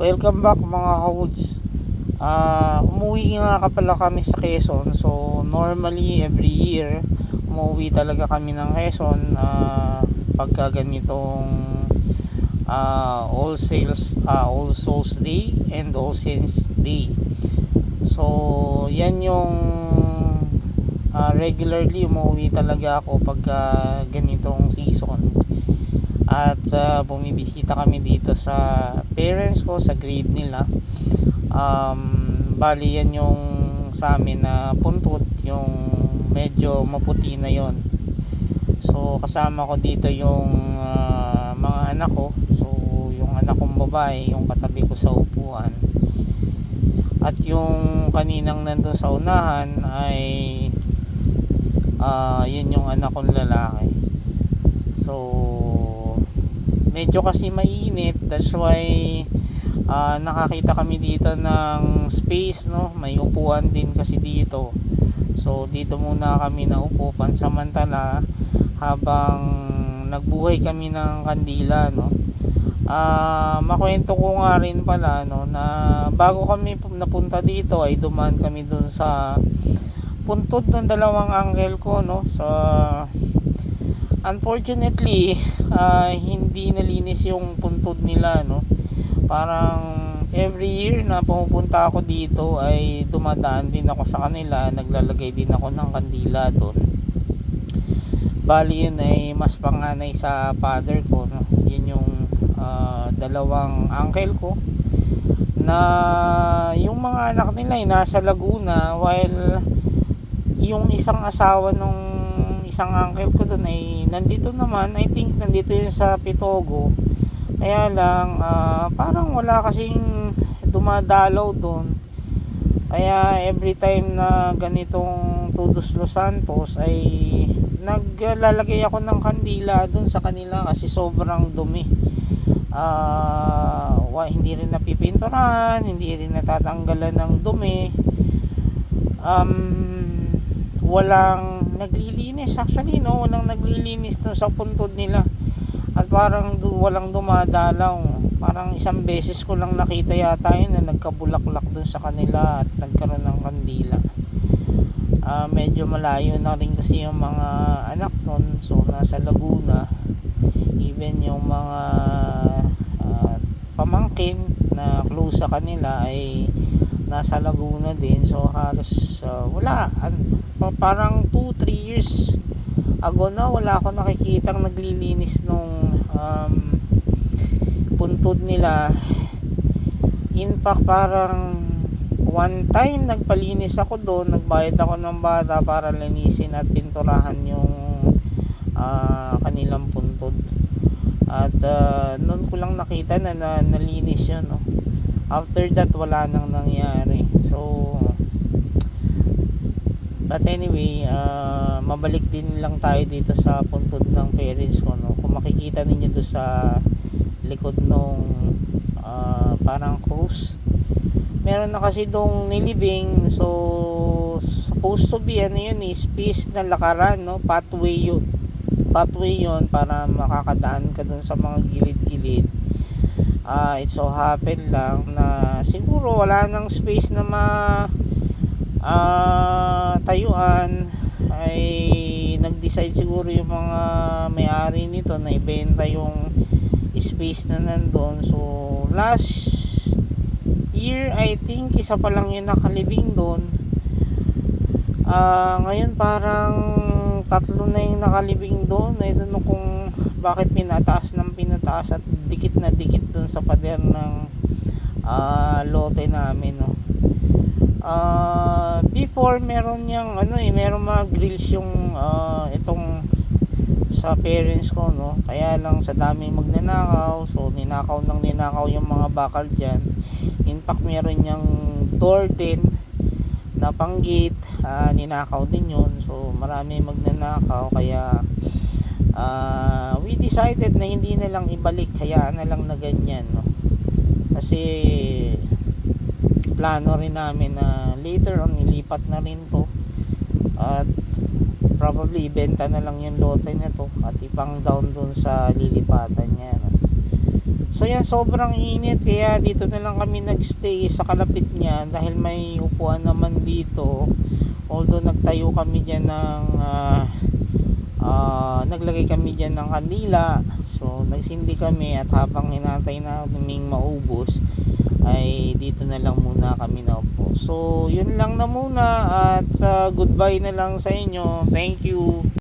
Welcome back mga ka-woods. Umuwi nga pala kami sa Quezon. So normally every year umuwi talaga kami ng Quezon pagka ganitong All Souls Day and All Saints Day. So yan yung regularly umuwi talaga ako pagka ganitong season. At bumibisita kami dito sa parents ko sa grave nila. Bali yan yung sa amin na puntod, yung medyo maputi na yon. So kasama ko dito yung mga anak ko. So yung anak kong babae, yung katabi ko sa upuan. At yung kaninang nandun sa unahan ay yun yung anak kong lalaki. So medyo kasi mainit, that's why nakakita kami dito ng space, no? May upuan din kasi dito. So dito muna kami naupo pansamantala habang nagbuhay kami ng kandila, no? Makwento ko nga rin pala, no, na bago kami napunta dito ay dumaan kami dun sa puntod ng dalawang uncle ko, no? Unfortunately, hindi nalinis yung puntod nila, no? Parang every year na pumupunta ako dito ay dumadaan din ako sa kanila, naglalagay din ako ng kandila doon. Bali yun ay mas panganay sa father ko, no? Yun yung dalawang uncle ko na yung mga anak nila ay nasa Laguna, while yung isang asawa nung isang uncle ko doon ay nandito naman. I think nandito yun sa Pitogo, kaya lang parang wala kasing dumadalaw doon. Kaya every time na ganitong Todos Los Santos ay naglalagay ako ng kandila doon sa kanila kasi sobrang dumi. Hindi rin napipinturahan, hindi rin natatanggalan ng dumi. Walang naglilinis actually, no? Walang naglilinis doon sa puntod nila. At parang walang dumadalaw. Parang isang beses ko lang nakita yata yun na nagkabulaklak doon sa kanila at nagkaroon ng kandila. Medyo malayo na rin kasi yung mga anak nun. So nasa Laguna. Even yung mga pamangkin na close sa kanila ay nasa Laguna din. So halos wala. Parang 2-3 years ago na wala ako nakikitang naglilinis nung puntod nila. In fact, parang one time nagpalinis ako doon, nagbayad ako ng bata para linisin at pinturahan yung kanilang puntod. At noon ko lang nakita na nalinis yun, no? After that wala nang nangyari. So but anyway, mabalik din lang tayo dito sa puntod ng parents ko, no? Kung makikita ninyo doon sa likod nung parang cruise, meron na kasi doong nilibing. So supposed to be ano yun, space na lakaran, no? Pathway yun para makakadaan ka doon sa mga gilid-gilid. It so happen lang na siguro wala nang space na tayuan, ay nag-decide siguro yung mga may-ari nito na ibenta yung space na nandun. So last year I think isa pa lang yung nakalibing doon. Ngayon parang 3 na yung nakalibing doon. I don't know kung bakit pinataas at dikit na dikit doon sa pader ng lote namin, no? Before meron yang meron mga grills yung itong sa parents ko, no? Kaya lang sa daming magnanakaw, so ninakaw yung mga bakal dyan. In fact, meron yang door din na pang gate, ninakaw din yun. So marami magnanakaw, kaya we decided na hindi na lang ibalik, kaya na lang na ganyan, no? Kasi plano rin namin na later on ilipat na rin to at probably ibenta na lang yung lote na to at ipang down dun sa lilipatan niya, no? So yan, sobrang init, kaya dito na lang kami nagstay sa kalapit niya dahil may upuan naman dito. Although nagtayo kami diyan ng naglagay kami diyan ng kandila. So nagsindi kami at habang hinantay naming maubos ay dito na lang muna kami naupo. So yun lang na muna at goodbye na lang sa inyo. Thank you.